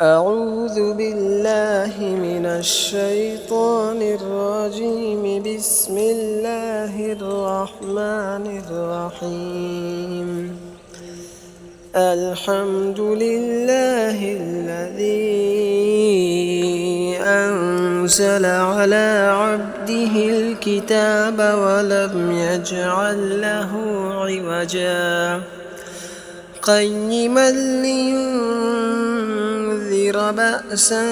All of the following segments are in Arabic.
أعوذ بالله من الشيطان الرجيم. بسم الله الرحمن الرحيم. الحمد لله الذي أنزل على عبده الكتاب ولم يجعل له عوجا قيما لينذر بأسا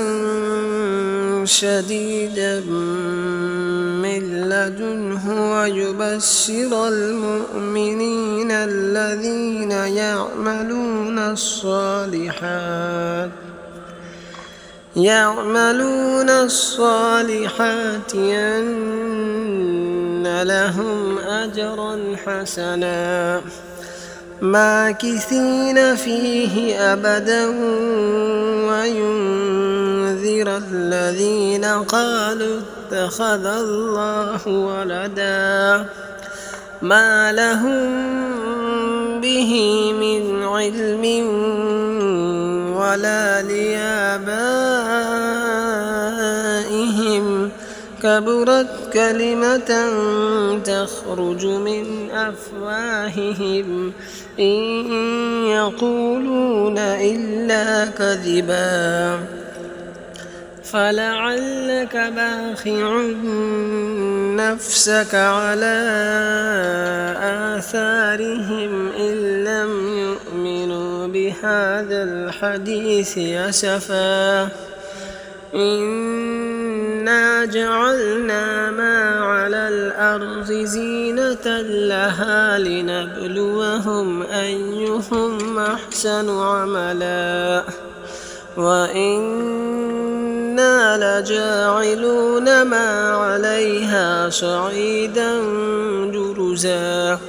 شديدا من لدنه ويبشر المؤمنين الذين يعملون الصالحات أن لهم أجرا حسنا ماكثين فيه أبدا وينذر الذين قالوا اتخذ الله ولدا ما لهم به من علم ولا لآبائهم كبرت كلمة تخرج من أفواههم إن يقولون إلا كذبا فلعلك باخع نفسك على آثارهم إن لم يؤمنوا بهذا الحديث أسفا إنا جعلنا ما على الأرض زينة لها لنبلوهم أيهم أحسن عملا وإنا لجاعلون ما عليها صعيدا جرزا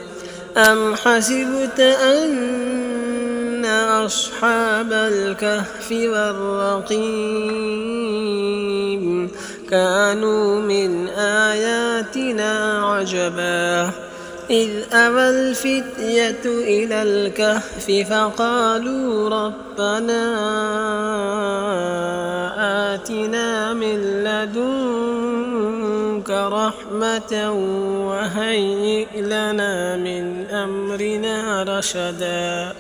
أم حسبت أن أصحاب الكهف والرقيم كانوا من آياتنا عجبا إذ أوى الفتية إلى الكهف فقالوا ربنا آتنا من لدنك رحمة وهيئ لنا من أمرنا رشدا